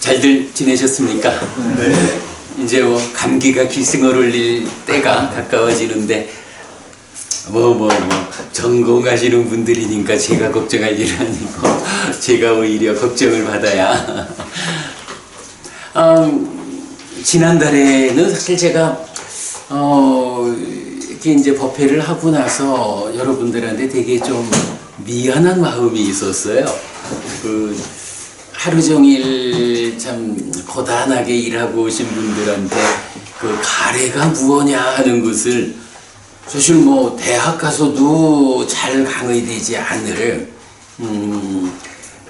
잘들 지내셨습니까? 네. 이제 감기가 기승을 올릴 때가 가까워지는데 전공하시는 분들이니까 제가 걱정할 일은 아니고 제가 오히려 걱정을 받아야 지난달에는 사실 제가 이렇게 이제 법회를 하고 나서 여러분들한테 되게 좀 미안한 마음이 있었어요. 하루 종일 참 고단하게 일하고 오신 분들한테 그 가래가 무엇냐 하는 것을 사실 대학 가서도 잘 강의되지 않을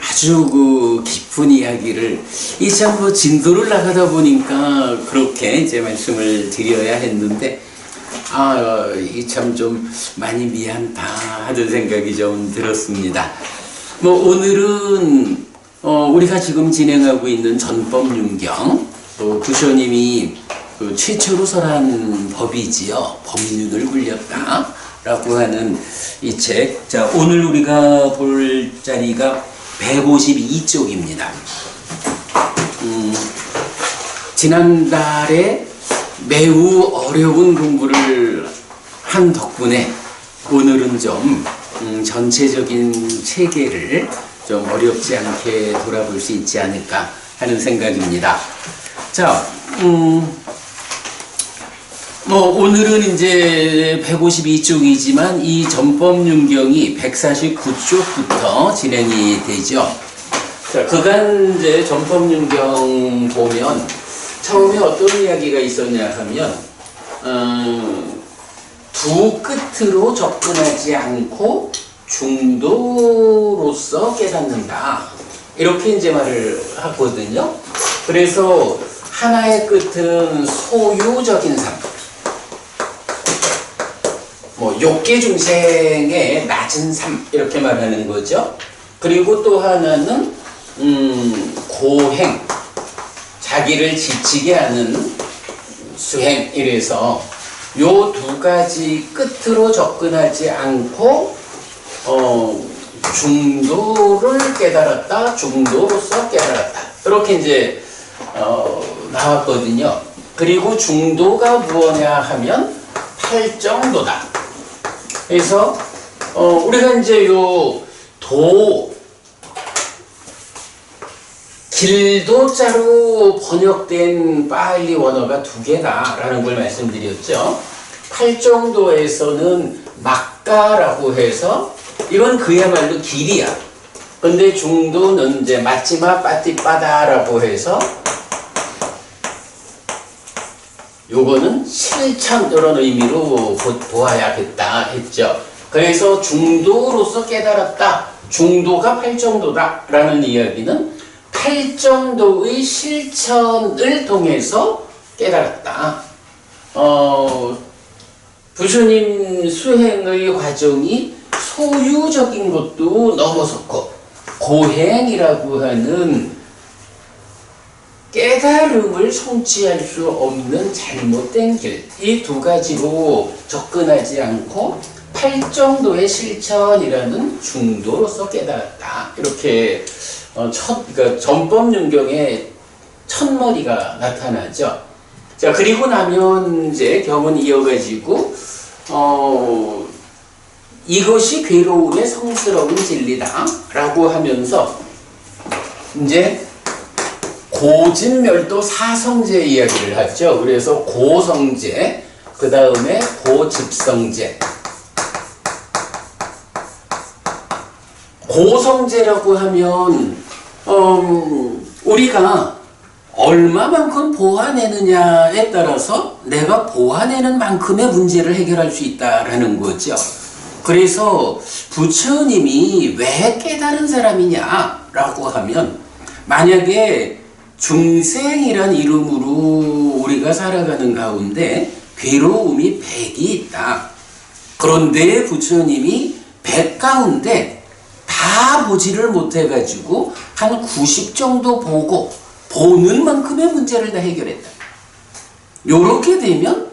아주 깊은 이야기를 이 참 진도를 나가다 보니까 그렇게 이제 말씀을 드려야 했는데 이 참 좀 많이 미안다 하는 생각이 좀 들었습니다. 오늘은 우리가 지금 진행하고 있는 전법윤경, 또 부처님이 최초로 설한 법이지요. 법륜을 굴렸다 라고 하는 이 책. 자, 오늘 우리가 볼 자리가 152쪽입니다. 지난달에 매우 어려운 공부를 한 덕분에 오늘은 좀 전체적인 체계를 좀 어렵지 않게 돌아볼 수 있지 않을까 하는 생각입니다. 자, 오늘은 이제 152쪽이지만 이 전법윤경이 149쪽부터 진행이 되죠. 자, 그간 이제 전법윤경 보면 처음에 어떤 이야기가 있었냐 하면 두 끝으로 접근하지 않고 중도로서 깨닫는다. 이렇게 이제 말을 하거든요. 그래서 하나의 끝은 소유적인 삶. 욕계 중생의 낮은 삶. 이렇게 말하는 거죠. 그리고 또 하나는, 고행. 자기를 지치게 하는 수행. 이래서 요 두 가지 끝으로 접근하지 않고 중도를 깨달았다, 중도로서 깨달았다. 이렇게 이제 나왔거든요. 그리고 중도가 무엇냐 하면 팔정도다. 그래서 우리가 이제 요 길도자로 번역된 파일리 원어가 두 개다라는 걸 말씀드렸죠. 팔정도에서는 막가라고 해서 이건 그야말로 길이야. 근데 중도는 이제 마치마 빠띠빠다라고 해서 요거는 실천 이런 의미로 보아야겠다 했죠. 그래서 중도로서 깨달았다. 중도가 팔정도다 라는 이야기는 팔정도의 실천을 통해서 깨달았다. 부처님 수행의 과정이 소유적인 것도 넘어섰고 고행이라고 하는 깨달음을 성취할 수 없는 잘못된 길, 이 두 가지로 접근하지 않고 팔정도의 실천이라는 중도로서 깨달았다. 이렇게 그러니까 전법윤경의 첫머리가 나타나죠. 자, 그리고 나면 이제 경은 이어가지고 이것이 괴로움의 성스러운 진리다 라고 하면서 이제 고진멸도 사성제 이야기를 하죠. 그래서 고성제, 그 다음에 고집성제. 고성제라고 하면 우리가 얼마만큼 보완해느냐에 따라서 내가 보완해는 만큼의 문제를 해결할 수 있다라는 거죠. 그래서 부처님이 왜 깨달은 사람이냐라고 하면 만약에 중생이란 이름으로 우리가 살아가는 가운데 괴로움이 100이 있다. 그런데 부처님이 100 가운데 다 보지를 못해가지고 한 90 정도 보는 만큼의 문제를 다 해결했다. 요렇게 되면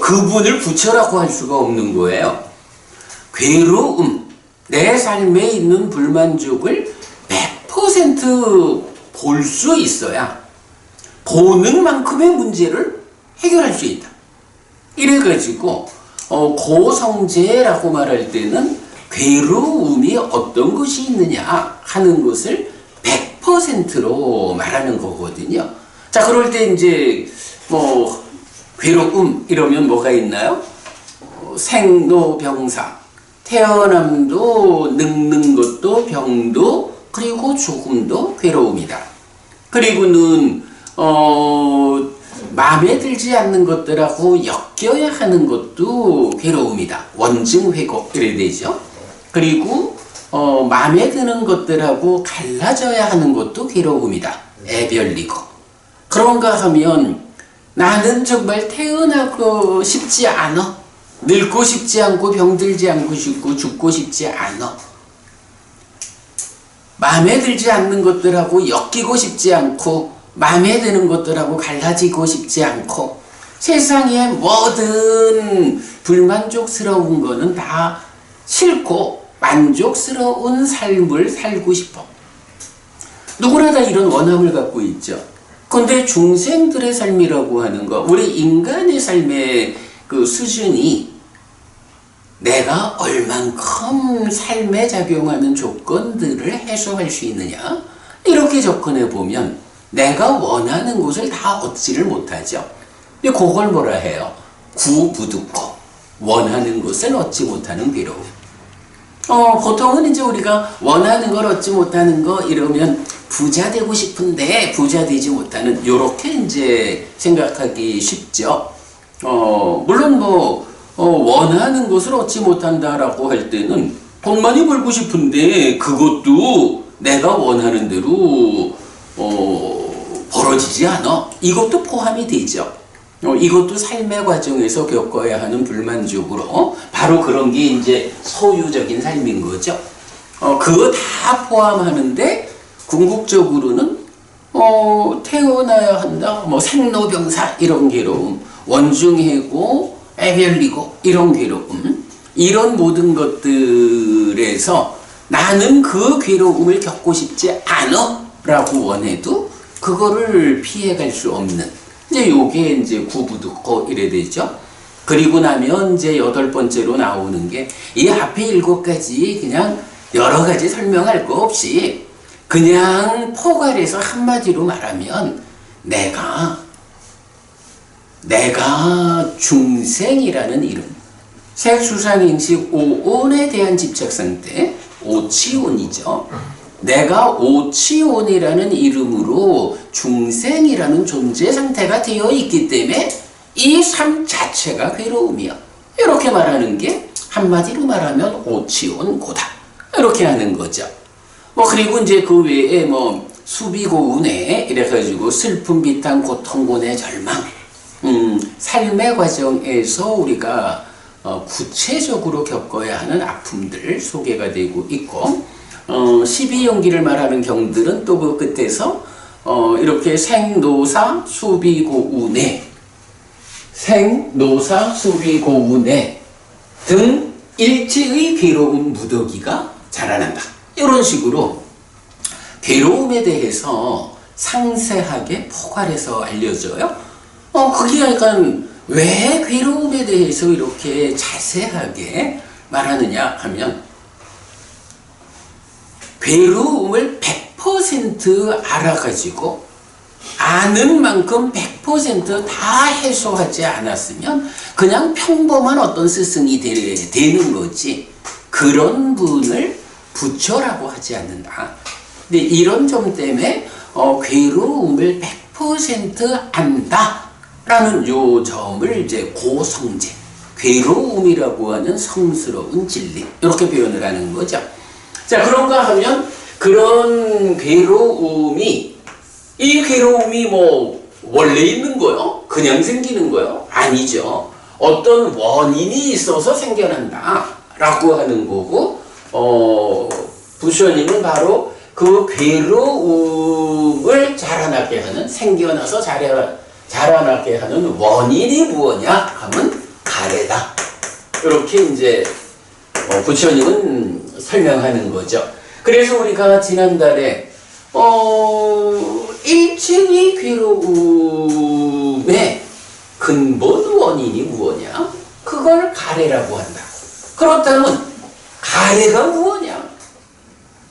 그분을 부처라고 할 수가 없는 거예요. 괴로움, 내 삶에 있는 불만족을 100% 볼 수 있어야 보는 만큼의 문제를 해결할 수 있다. 이래가지고 고성제라고 말할 때는 괴로움이 어떤 것이 있느냐 하는 것을 100%로 말하는 거거든요. 자, 그럴 때 이제 뭐 괴로움 이러면 뭐가 있나요? 생로병사, 태어남도 늙는 것도 병도 그리고 죽음도 괴로움이다. 그리고는 마음에 들지 않는 것들하고 엮여야 하는 것도 괴로움이다. 원증회고 이래야 되죠. 그리고 마음에 드는 것들하고 갈라져야 하는 것도 괴로움이다. 애별리고. 그런가 하면 나는 정말 태어나고 싶지 않아. 늙고 싶지 않고 병들지 않고 싶고 죽고 싶지 않아. 마음에 들지 않는 것들하고 엮이고 싶지 않고 마음에 드는 것들하고 갈라지고 싶지 않고 세상에 모든 불만족스러운 거는 다 싫고 만족스러운 삶을 살고 싶어. 누구나 다 이런 원함을 갖고 있죠. 그런데 중생들의 삶이라고 하는 거, 우리 인간의 삶의 그 수준이 내가 얼만큼 삶에 작용하는 조건들을 해소할 수 있느냐, 이렇게 접근해 보면 내가 원하는 것을 다 얻지를 못하죠. 근데 그걸 뭐라 해요? 구부득고, 원하는 것을 얻지 못하는 괴로움. 보통은 이제 우리가 원하는 걸 얻지 못하는 거 이러면 부자 되고 싶은데 부자 되지 못하는, 요렇게 이제 생각하기 쉽죠. 물론 원하는 것을 얻지 못한다라고 할 때는 돈 많이 벌고 싶은데 그것도 내가 원하는 대로 벌어지지 않아. 이것도 포함이 되죠. 이것도 삶의 과정에서 겪어야 하는 불만족으로 바로 그런 게 이제 소유적인 삶인 거죠. 그거 다 포함하는데 궁극적으로는 태어나야 한다, 생로병사 이런 괴로움, 원중해고 애별리고 이런 괴로움, 이런 모든 것들에서 나는 그 괴로움을 겪고 싶지 않아 라고 원해도 그거를 피해갈 수 없는, 이제 요게 이제 구부득고 이래 되죠. 그리고 나면 이제 8번째로 나오는 게 이 앞에 7가지 그냥 여러 가지 설명할 거 없이 그냥 포괄해서 한마디로 말하면 내가 중생이라는 이름, 색수상행식 5온에 대한 집착 상태, 오치온이죠. 내가 오치온이라는 이름으로 중생이라는 존재 상태가 되어 있기 때문에 이 삶 자체가 괴로움이야. 이렇게 말하는 게 한마디로 말하면 오치온고다. 이렇게 하는 거죠. 그리고 이제 그 외에 수비고운에 이래가지고 슬픔, 비탄, 고통, 고뇌, 절망, 삶의 과정에서 우리가 구체적으로 겪어야 하는 아픔들 소개가 되고 있고, 12용기를 말하는 경들은 또 그 끝에서 이렇게 생노사 수비고운에, 생노사 수비고운에 등 일체의 괴로움 무더기가 자라난다. 이런 식으로 괴로움에 대해서 상세하게 포괄해서 알려줘요. 그게 약간 왜 괴로움에 대해서 이렇게 자세하게 말하느냐 하면, 괴로움을 100% 알아가지고 아는 만큼 100% 해소하지 않았으면 그냥 평범한 어떤 스승이 되는 거지, 그런 분을 부처라고 하지 않는다. 근데 이런 점 때문에 괴로움을 100% 안다 라는 요 점을 이제 고성제, 괴로움이라고 하는 성스러운 진리, 이렇게 표현을 하는 거죠. 자, 그런가 하면 그런 괴로움이, 이 괴로움이 원래 있는 거요? 그냥 생기는 거요? 아니죠. 어떤 원인이 있어서 생겨난다 라고 하는 거고, 부처님은 바로 그 괴로움을 자라나게 하는, 생겨나서 자라나게 하는 원인이 무엇냐 하면 가래다. 이렇게 이제 부처님은 설명하는 거죠. 그래서 우리가 지난달에 일체의 괴로움의 근본 원인이 무엇이냐? 그걸 가래라고 한다. 그렇다면 가래가 무엇이냐?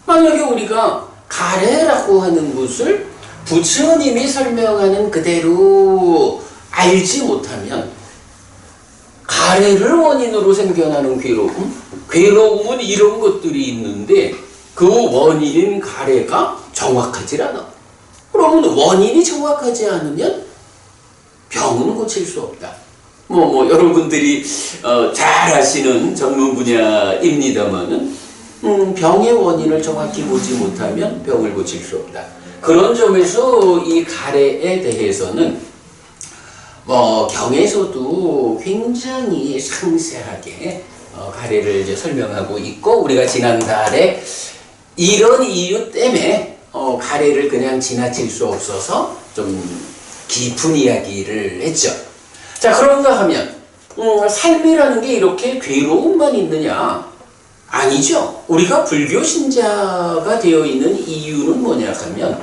만약에 우리가 가래라고 하는 것을 부처님이 설명하는 그대로 알지 못하면 가래를 원인으로 생겨나는 괴로움? 괴로움은 이런 것들이 있는데 그 원인인 가래가 정확하지 않아. 그러면 원인이 정확하지 않으면 병은 고칠 수 없다. 여러분들이 잘 아시는 전문 분야입니다만은 병의 원인을 정확히 보지 못하면 병을 고칠 수 없다. 그런 점에서 이 가래에 대해서는 경에서도 굉장히 상세하게 가래를 이제 설명하고 있고, 우리가 지난달에 이런 이유 때문에 가래를 그냥 지나칠 수 없어서 좀 깊은 이야기를 했죠. 자, 그런가 하면 삶이라는 게 이렇게 괴로움만 있느냐? 아니죠. 우리가 불교 신자가 되어 있는 이유는 뭐냐 하면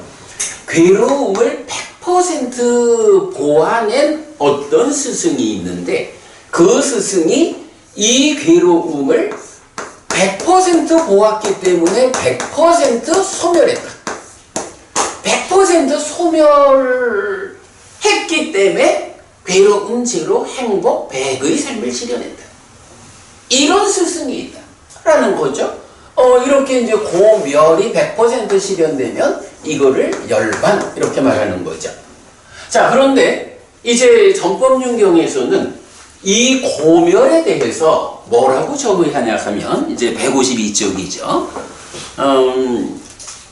괴로움을 100% 보아낸 어떤 스승이 있는데 그 스승이 이 괴로움을 100% 보았기 때문에 100% 소멸했다. 100% 소멸했기 때문에 괴로움 제로 행복 100의 삶을 실현했다. 이런 스승이 있다. 라는 거죠. 이렇게 이제 고멸이 100% 실현되면 이거를 열반 이렇게 말하는 거죠. 자, 그런데 이제 전법륜경에서는 이 고멸에 대해서 뭐라고 정의하냐 하면 이제 152쪽이죠.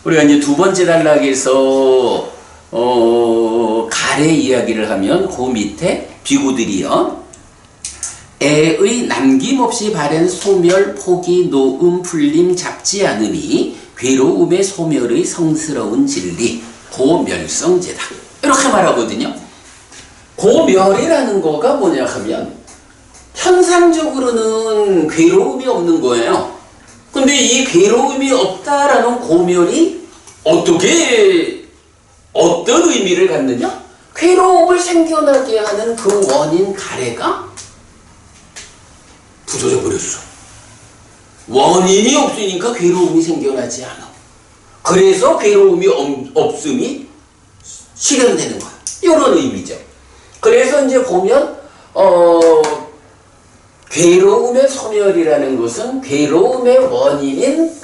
우리가 이제 두 번째 단락에서 가래 이야기를 하면 그 밑에 비구들이요. 애의 남김없이 바른 소멸, 포기, 노음, 풀림 잡지 않으니 괴로움의 소멸의 성스러운 진리, 고멸성제다. 이렇게 말하거든요. 고멸이라는 거가 뭐냐 하면 현상적으로는 괴로움이 없는 거예요. 근데 이 괴로움이 없다라는 고멸이 어떤 의미를 갖느냐? 괴로움을 생겨나게 하는 그 원인 가래가 부서져 버렸어. 원인이 없으니까 괴로움이 생겨나지 않아. 그래서 괴로움이 없음이 실현되는 거야. 이런 의미죠. 그래서 이제 보면 괴로움의 소멸이라는 것은 괴로움의 원인인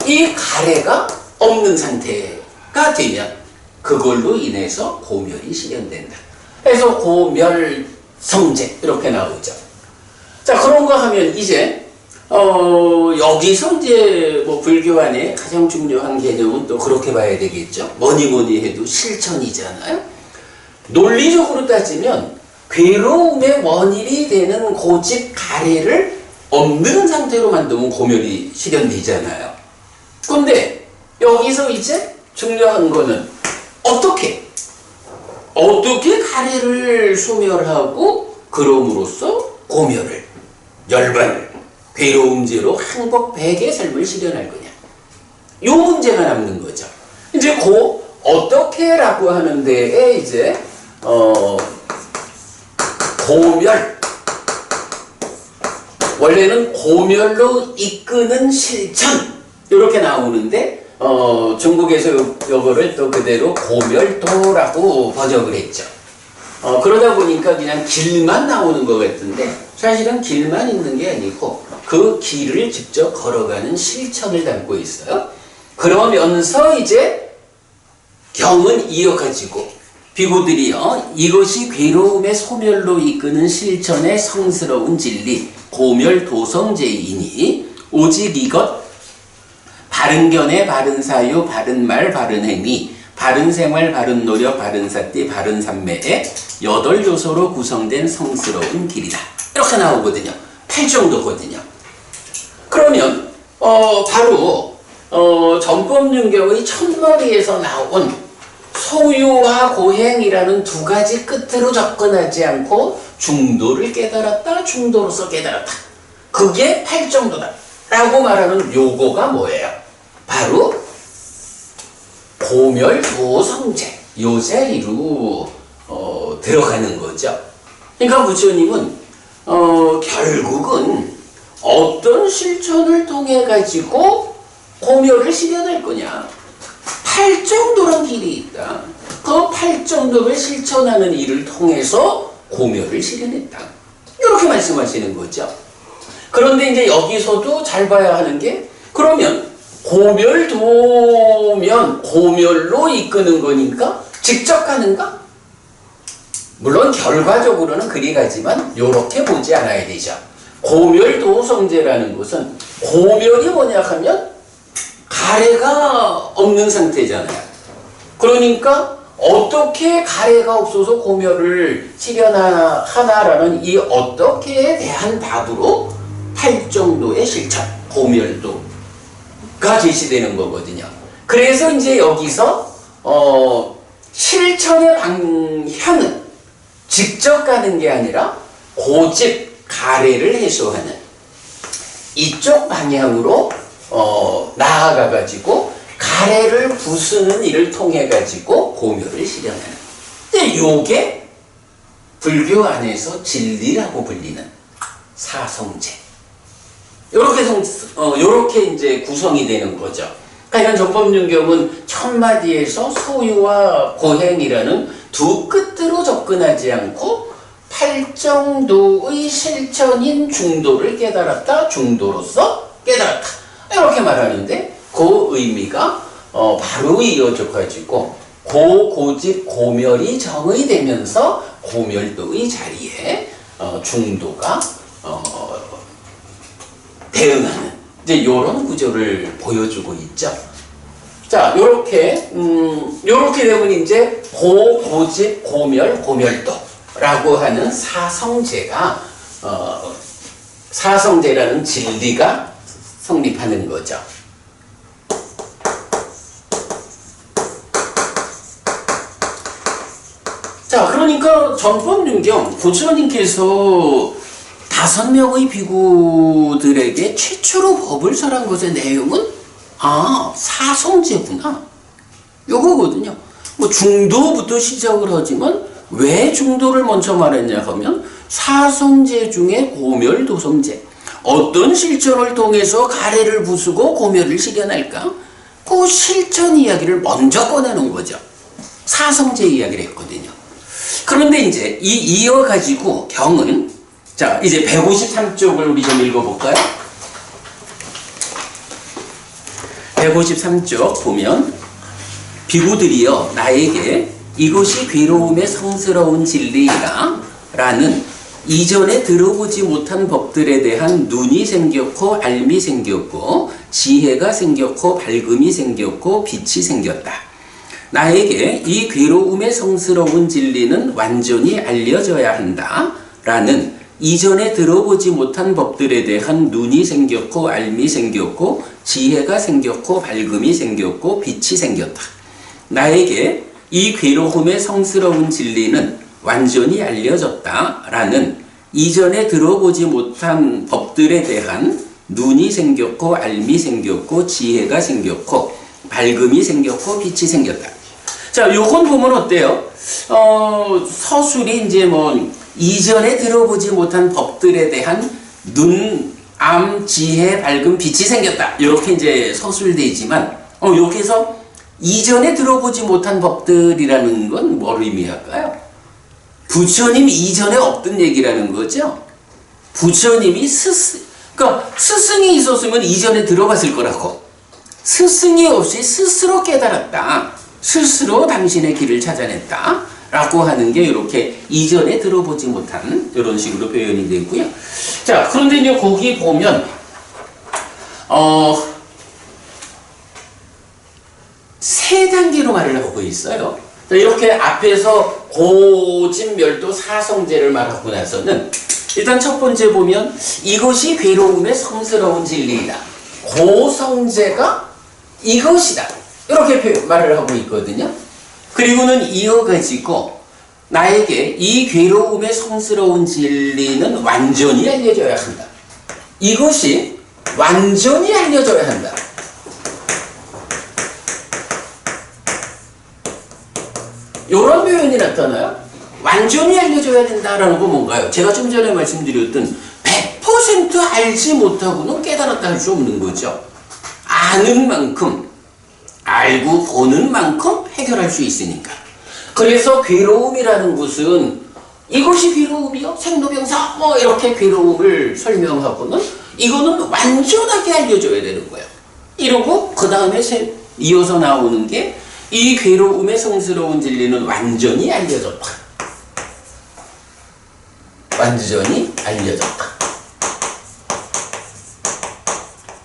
이 가래가 없는 상태가 되면 그걸로 인해서 고멸이 실현된다. 그래서 고멸성제 이렇게 나오죠. 자, 그런가 하면 이제 여기서 이제 불교 안에 가장 중요한 개념은 또 그렇게 봐야 되겠죠. 뭐니 해도 실천이잖아요. 논리적으로 따지면 괴로움의 원인이 되는 고집 가래를 없는 상태로 만들면 고멸이 실현되잖아요. 근데 여기서 이제 중요한 거는 어떻게 가래를 소멸하고 그럼으로써 고멸을 열반을 괴로움제로 행복 100의 삶을 실현할 거냐. 이 문제가 남는 거죠. 이제 어떻게라고 하는 데에 이제 고멸, 원래는 고멸로 이끄는 실천 이렇게 나오는데 중국에서 요거를 또 그대로 고멸도라고 번역을 했죠. 그러다 보니까 그냥 길만 나오는 것 같은데 사실은 길만 있는 게 아니고 그 길을 직접 걸어가는 실천을 담고 있어요. 그러면서 이제 경은 이어가지고 비구들이요, 이것이 괴로움의 소멸로 이끄는 실천의 성스러운 진리 고멸도성제이니 오직 이것 바른 견해, 바른 사유, 바른 말, 바른 행위, 바른 생활, 바른 노력, 바른 사띠, 바른 삼매의 8요소로 구성된 성스러운 길이다. 이렇게 나오거든요. 8정도거든요. 그러면 바로 전법륜경의 첫머리에서 나온 소유와 고행이라는 두 가지 끝으로 접근하지 않고 중도를 깨달았다, 중도로서 깨달았다. 그게 8정도다 라고 말하는 요거가 뭐예요? 바로 고멸도성제 요 자리로 들어가는 거죠. 그러니까 부처님은 결국은 어떤 실천을 통해 가지고 고멸을 실현할 거냐. 팔정도란 길이 있다. 그 팔정도를 실천하는 일을 통해서 고멸을 실현했다. 이렇게 말씀하시는 거죠. 그런데 이제 여기서도 잘 봐야 하는 게, 그러면 고멸도면 고멸로 이끄는 거니까 직접 가는가? 물론 결과적으로는 그리 가지만 이렇게 보지 않아야 되죠. 고멸도성제라는 것은, 고멸이 뭐냐 하면 가래가 없는 상태잖아요. 그러니까 어떻게 가래가 없어서 고멸을 실현하나라는 이 어떻게에 대한 답으로 팔정도의 실천, 고멸도가 제시되는 거거든요. 그래서 이제 여기서 실천의 방향은 직접 가는 게 아니라 고집, 가래를 해소하는 이쪽 방향으로 나아가가지고 가래를 부수는 일을 통해가지고 고멸을 실현하는. 근데 요게 불교 안에서 진리라고 불리는 사성제. 요렇게 이제 구성이 되는 거죠. 그러니까 이런 정법윤경은 첫마디에서 소유와 고행이라는 두 끝으로 접근하지 않고 팔정도의 실천인 중도를 깨달았다, 중도로서 깨달았다, 이렇게 말하는데, 그 의미가 바로 이어져 가지고 고집 고멸이 정의되면서 고멸도의 자리에 중도가 대응하는 이제 이런 구조를 보여주고 있죠. 자, 요렇게 되면 이제 고집 고멸 고멸도라고 하는 사성제라는 진리가 성립하는 거죠. 자, 그러니까 정법윤경 부처님께서 5명의 비구들에게 최초로 법을 설한 것의 내용은 사성제구나, 요거거든요. 뭐 중도부터 시작을 하지만 왜 중도를 먼저 말했냐 하면 사성제 중에 고멸도성제, 어떤 실천을 통해서 가래를 부수고 고멸을 실현할까? 그 실천 이야기를 먼저 꺼내는 거죠. 사성제 이야기를 했거든요. 그런데 이제 이어가지고 경은, 자, 이제 153쪽을 우리 좀 읽어볼까요? 153쪽 보면, 비구들이여 나에게 이것이 괴로움의 성스러운 진리이라 라는 이전에 들어보지 못한 법들에 대한 눈이 생겼고 알미 생겼고 지혜가 생겼고 밝음이 생겼고 빛이 생겼다. 나에게 이 괴로움의 성스러운 진리는 완전히 알려져야 한다 라는 이전에 들어보지 못한 법들에 대한 눈이 생겼고 알미 생겼고 지혜가 생겼고 밝음이 생겼고 빛이 생겼다. 나에게 이 괴로움의 성스러운 진리는 완전히 알려졌다 라는 이전에 들어보지 못한 법들에 대한 눈이 생겼고 알미 생겼고 지혜가 생겼고 밝음이 생겼고 빛이 생겼다. 자, 요건 보면 어때요? 서술이 이제 이전에 들어보지 못한 법들에 대한 눈, 암, 지혜, 밝음, 빛이 생겼다, 이렇게 이제 서술되지만 여기서 이전에 들어보지 못한 법들이라는 건 뭘 의미할까요? 부처님 이전에 없던 얘기라는 거죠. 부처님이 그러니까 스승이 있었으면 이전에 들어봤을 거라고. 스승이 없이 스스로 깨달았다, 스스로 당신의 길을 찾아냈다 라고 하는 게 이렇게 이전에 들어보지 못한 이런 식으로 표현이 되고요. 자, 그런데 이제 거기 보면 세 단계로 말을 하고 있어요. 이렇게 앞에서 고집 멸도 사성제를 말하고 나서는 일단 첫 번째 보면 이것이 괴로움의 성스러운 진리이다. 고성제가 이것이다, 이렇게 말을 하고 있거든요. 그리고는 이어가지고 나에게 이 괴로움의 성스러운 진리는 완전히 알려져야 한다. 이것이 완전히 알려져야 한다. 이런 표현이 나타나요. 완전히 알려줘야 된다라는 건 뭔가요? 제가 좀 전에 말씀드렸던 100% 알지 못하고는 깨달았다 할 수 없는 거죠. 아는 만큼, 알고 보는 만큼 해결할 수 있으니까. 그래서 괴로움이라는 것은 이것이 괴로움이요? 생로병사 뭐 이렇게 괴로움을 설명하고는 이거는 완전하게 알려줘야 되는 거예요. 이러고 그 다음에 이어서 나오는 게 이 괴로움의 성스러운 진리는 완전히 알려졌다. 완전히 알려졌다.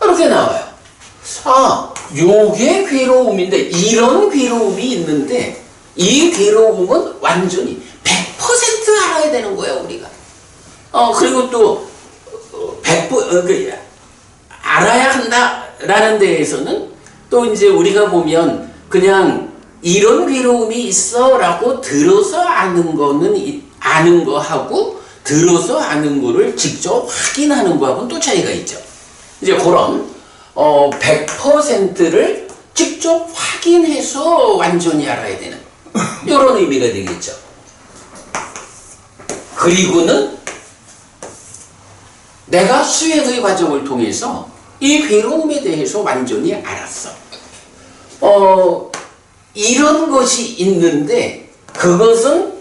이렇게 나와요. 아, 요게 괴로움인데 이런 괴로움이 있는데 이 괴로움은 완전히 100% 알아야 되는 거예요, 우리가. 그리고 또 100% 알아야 한다라는 데에서는 또 이제 우리가 보면 그냥 이런 괴로움이 있어라고 들어서 아는 거는 아는 거하고 들어서 아는 거를 직접 확인하는 거하고는 또 차이가 있죠. 이제 그런 100%를 직접 확인해서 완전히 알아야 되는 이런 의미가 되겠죠. 그리고는 내가 수행의 과정을 통해서 이 괴로움에 대해서 완전히 알았어. 이런 것이 있는데 그것은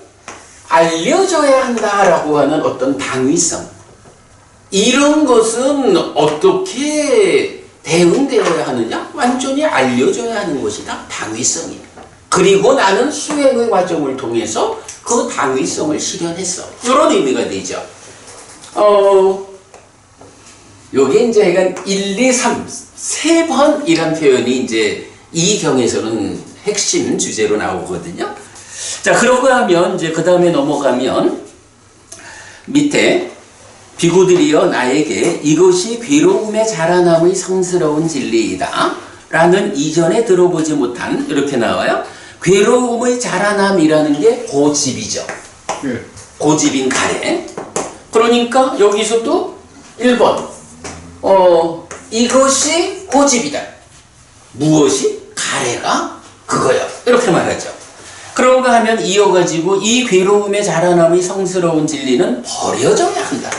알려줘야 한다라고 하는 어떤 당위성. 이런 것은 어떻게 대응되어야 하느냐? 완전히 알려줘야 하는 것이다. 당위성이에요. 그리고 나는 수행의 과정을 통해서 그 당위성을 실현했어. 이런 의미가 되죠. 요게 이제 약간 1, 2, 3, 3번이란 표현이 이제 이 경에서는 핵심 주제로 나오거든요. 자, 그러고 하면 이제 그 다음에 넘어가면 밑에 비구들이여 나에게 이것이 괴로움의 자라남의 성스러운 진리이다 라는 이전에 들어보지 못한 이렇게 나와요. 괴로움의 자라남이라는 게 고집이죠. 고집인 가래. 그러니까 여기서도 1번 이것이 고집이다. 무엇이? 가래가 그거요. 이렇게 말하죠. 그런가 하면 이어가지고 이 괴로움의 자라남의 성스러운 진리는 버려져야 한다.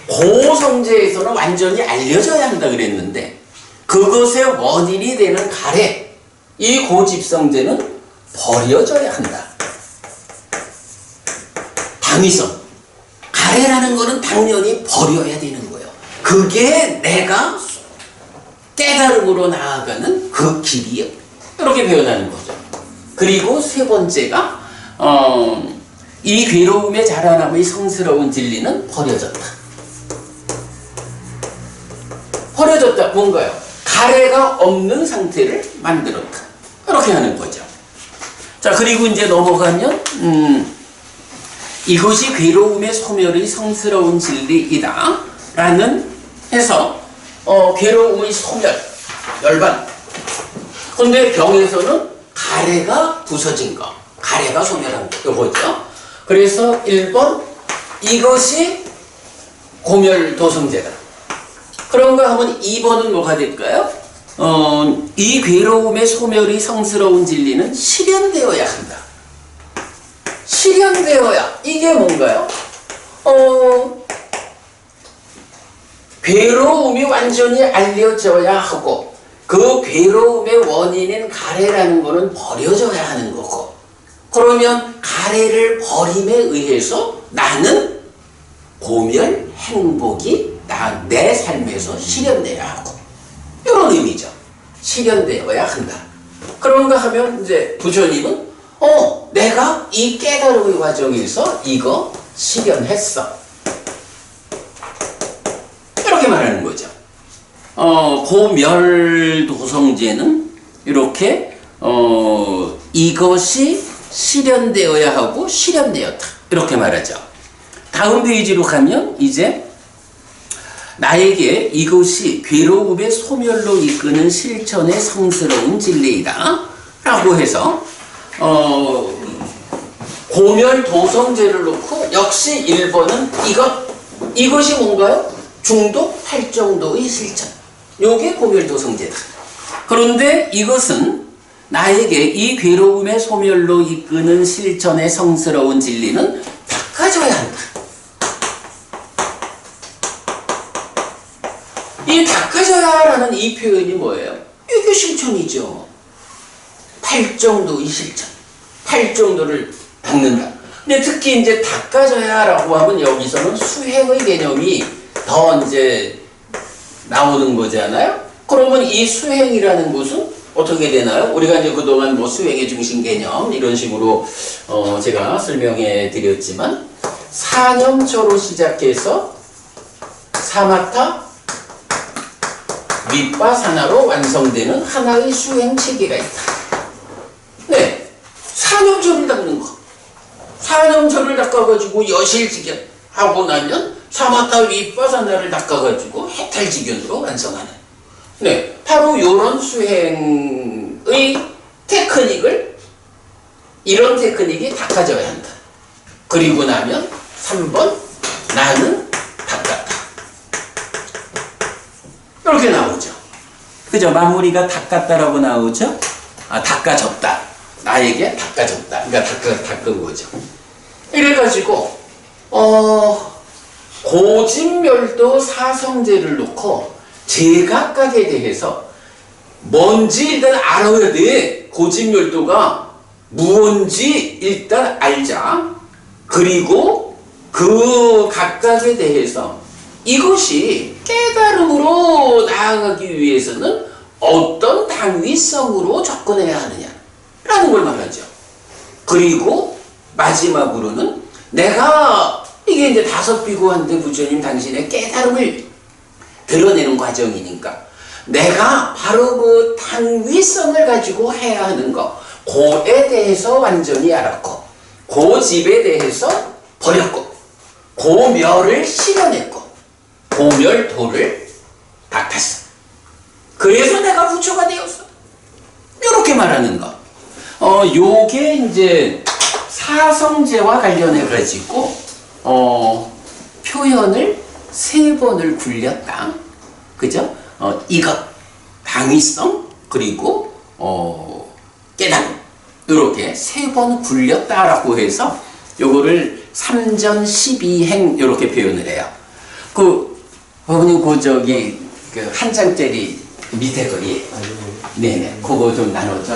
고성제에서는 완전히 알려져야 한다 그랬는데 그것의 원인이 되는 가래, 이 고집성제는 버려져야 한다. 당위성. 가래라는 거는 당연히 버려야 되는 거예요. 그게 내가 깨달음으로 나아가는 그 길이에요. 이렇게 표현하는 거죠. 그리고 세 번째가 이 괴로움의 자라남의 성스러운 진리는 버려졌다. 버려졌다. 뭔가요? 가래가 없는 상태를 만들었다. 이렇게 하는 거죠. 자, 그리고 이제 넘어가면 이것이 괴로움의 소멸의 성스러운 진리이다 라는 해서 괴로움의 소멸, 열반. 근데 병에서는 가래가 부서진 거, 가래가 소멸한 거, 이거죠. 그래서 1번, 이것이 고멸도성제다. 그런가 하면 2번은 뭐가 될까요? 이 괴로움의 소멸의 성스러운 진리는 실현되어야 한다. 실현되어야, 이게 뭔가요? 괴로움이 완전히 알려져야 하고 그 괴로움의 원인인 가래라는 것은 버려져야 하는 거고 그러면 가래를 버림에 의해서 나는 고멸, 행복이 내 삶에서 실현돼야 하고 이런 의미죠. 실현되어야 한다. 그런가 하면 이제 부처님은 내가 이 깨달음의 과정에서 이거 실현했어. 이렇게 말하는 거죠. 고멸도성제는 이렇게 이것이 실현되어야 하고 실현되었다. 이렇게 말하죠. 다음 페이지로 가면 이제 나에게 이것이 괴로움의 소멸로 이끄는 실천의 성스러운 진리이다 라고 해서 고멸도성제를 놓고 역시 1번은 이것이 뭔가요? 중독할 정도의 실천. 요게 고멸도성제다. 그런데 이것은 나에게 이 괴로움의 소멸로 이끄는 실천의 성스러운 진리는 닦아져야 한다. 이 닦아져야라는 이 표현이 뭐예요? 이게 실천이죠. 팔정도의 실천. 팔정도를 닦는다. 근데 특히 이제 닦아져야라고 하면 여기서는 수행의 개념이 더 이제 나오는 거잖아요. 그러면 이 수행이라는 것은 어떻게 되나요? 우리가 이제 그동안 뭐 수행의 중심 개념 이런 식으로 제가 설명해 드렸지만 사념처로 시작해서 사마타 윗바사나로 완성되는 하나의 수행 체계가 있다. 네, 사념처를 닦는 거. 사념처를 닦아가지고 여실직견 하고 나면 사마타 윗바사나를 닦아가지고 해탈직견으로 완성하는. 네, 바로 이런 수행의 테크닉을 이런 테크닉이 닦아져야 한다. 그리고 나면 3번 나는 닦았다. 이렇게 나오죠. 그죠? 마무리가 닦았다라고 나오죠? 아, 닦아졌다. 나에게 닦아졌다. 그러니까 닦은 거죠. 이래가지고 고진멸도 사성제를 놓고 제각각에 대해서 뭔지 일단 알아야 돼. 고진멸도가 무언지 일단 알자. 그리고 그 각각에 대해서 이것이 깨달음으로 나아가기 위해서는 어떤 당위성으로 접근해야 하느냐라는 걸 말하죠. 그리고 마지막으로는 내가 이게 이제 다섯 비구한테 부처님 당신의 깨달음을 드러내는 과정이니까 내가 바로 그 당위성을 가지고 해야 하는 거 고에 대해서 완전히 알았고 고집에 대해서 버렸고 고멸을 실현했고 고멸도를 닦았어. 그래서 내가 부처가 되었어. 이렇게 말하는 거. 요게 이제 사성제와 관련해 가지고 표현을 3번을 굴렸다. 그죠? 이것, 당위성, 그리고 깨달음. 이렇게 3번 굴렸다라고 해서 요거를 3전 12행 이렇게 표현을 해요. 어머님 그 한 장짜리 밑에 거 예. 네네. 그거 좀 나눠줘.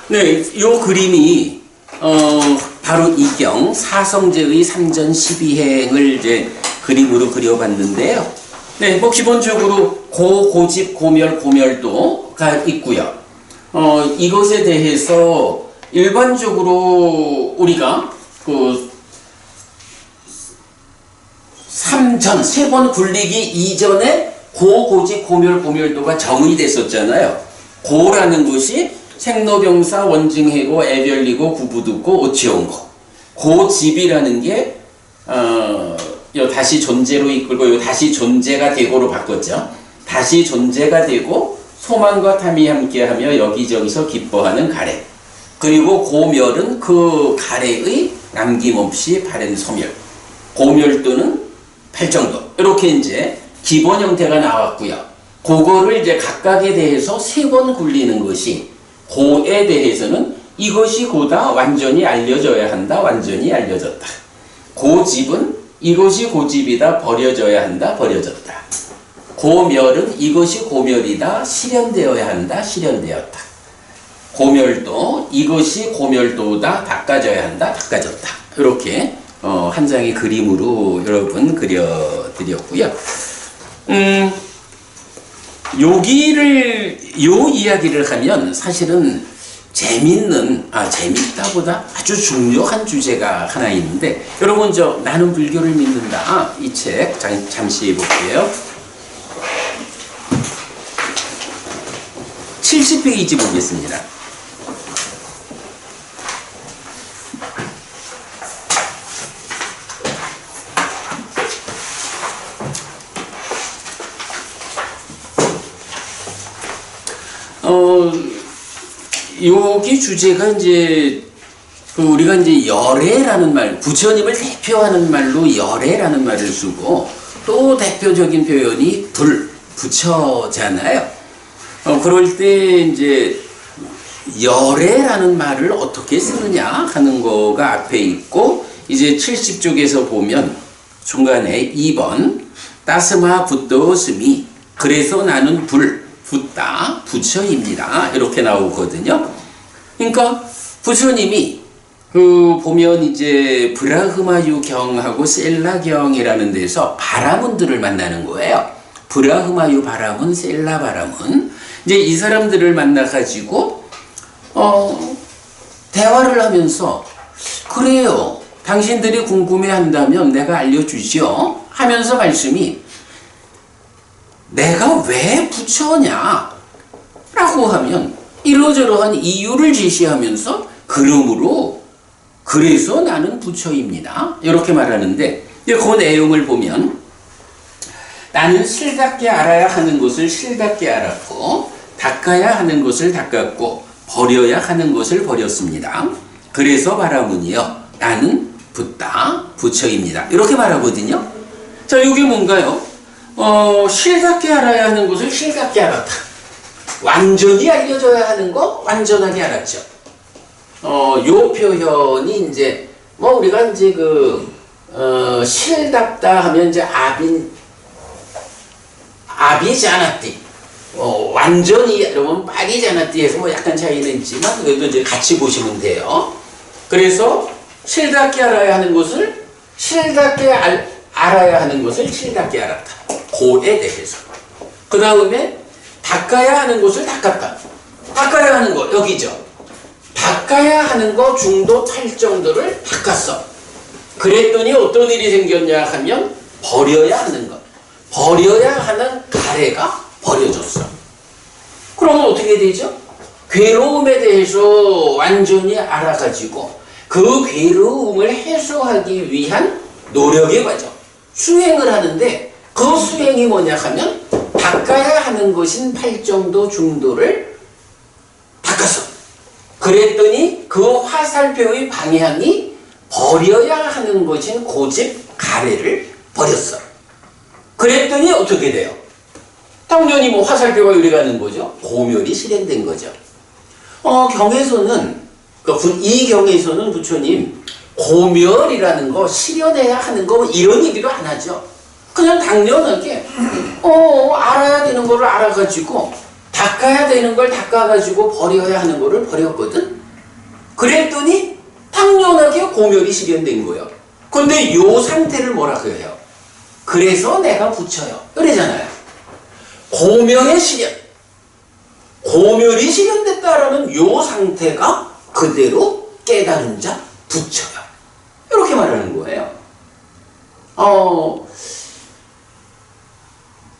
네, 요 그림이 바로 이경 사성제의 3전 12행을 이제 그림으로 그려봤는데요. 네, 뭐 기본적으로 고집, 고멸, 고멸도가 있고요. 이것에 대해서 일반적으로 우리가 그 3전, 3번 굴리기 이전에 고집, 고멸, 고멸도가 정의됐었잖아요. 고라는 것이 생로병사, 원증해고, 애별리고, 구부듣고, 오치온고. 고집이라는 게 요 다시 존재로 이끌고 요 다시 존재가 되고로 바꿨죠. 다시 존재가 되고 소망과 탐이 함께하며 여기저기서 기뻐하는 가래. 그리고 고멸은 그 가래의 남김없이 바른 소멸. 고멸도는 팔정도. 이렇게 이제 기본 형태가 나왔고요. 그거를 이제 각각에 대해서 3번 굴리는 것이 고에 대해서는 이것이 고다, 완전히 알려져야 한다, 완전히 알려졌다. 고집은 이것이 고집이다, 버려져야 한다, 버려졌다. 고멸은 이것이 고멸이다, 실현되어야 한다, 실현되었다. 고멸도 이것이 고멸도다, 닦아져야 한다, 닦아졌다. 이렇게 한 장의 그림으로 여러분 그려드렸고요. 요 이야기를 하면 사실은 재밌다보다 아주 중요한 주제가 하나 있는데, 여러분 나는 불교를 믿는다 이 책 잠시 볼게요. 70페이지 보겠습니다. 여기 주제가 이제 우리가 이제 열애라는 말, 부처님을 대표하는 말로 열애라는 말을 쓰고 또 대표적인 표현이 부처잖아요. 그럴 때 이제 열애라는 말을 어떻게 쓰느냐 하는 거가 앞에 있고, 이제 70쪽에서 보면 중간에 2번 따스마 붓도스미, 그래서 나는 붓다 부처입니다, 이렇게 나오거든요. 그러니까 부처님이 보면 이제 브라흐마유 경하고 셀라 경이라는 데서 바라문들을 만나는 거예요. 브라흐마유 바라문, 셀라 바라문. 이제 이 사람들을 만나가지고 대화를 하면서, 그래요, 당신들이 궁금해한다면 내가 알려주죠 하면서 말씀이, 내가 왜 부처냐 라고 하면 이러저러한 이유를 제시하면서, 그러므로 그래서 나는 부처입니다, 이렇게 말하는데, 그 내용을 보면 나는 실답게 알아야 하는 것을 실답게 알았고, 닦아야 하는 것을 닦았고, 버려야 하는 것을 버렸습니다. 그래서 바라문이여 나는 부처입니다, 이렇게 말하거든요. 자, 이게 뭔가요? 실답게 알아야 하는 것을 실답게 알았다. 완전히 알려줘야 하는 거 완전하게 알았죠. 요 표현이 이제 우리가 이제 실답다 하면 이제 아비자나띠, 완전히 여러분 빠리자나띠에서 약간 차이는 있지만 그래도 이제 같이 보시면 돼요. 그래서 실답게 알아야 하는 것을 실답게 알아야 하는 것을 실답게 알았다, 고에 대해서. 그 다음에 닦아야 하는 것을 닦았다. 닦아야 하는 거 여기죠. 닦아야 하는 거 중도 탈 정도를 닦았어. 그랬더니 어떤 일이 생겼냐 하면 버려야 하는 것, 버려야 하는 가래가 버려졌어. 그러면 어떻게 되죠? 괴로움에 대해서 완전히 알아가지고 그 괴로움을 해소하기 위한 노력의 과정, 수행을 하는데, 그 수행이 뭐냐 하면 닦아야 하는 것인 팔정도 중도를 닦았어. 그랬더니 그 화살표의 방향이 버려야 하는 것인 고집 가래를 버렸어. 그랬더니 어떻게 돼요? 당연히 화살표가 이리 가는 거죠. 고멸이 실현된 거죠. 경에서는, 이 경에서는 부처님 고멸이라는 거 실현해야 하는 거 이런 얘기도 안 하죠. 그냥 당연하게 알아야 되는 거를 알아가지고 닦아야 되는 걸 닦아가지고 버려야 하는 거를 버렸거든. 그랬더니 당연하게 고멸이 실현된 거예요. 근데 요 상태를 뭐라고 해요? 그래서 내가 부처요, 이러잖아요. 고멸의 실현, 고멸이 실현됐다라는 요 상태가 그대로 깨달은 자 부처요, 이렇게 말하는 거예요.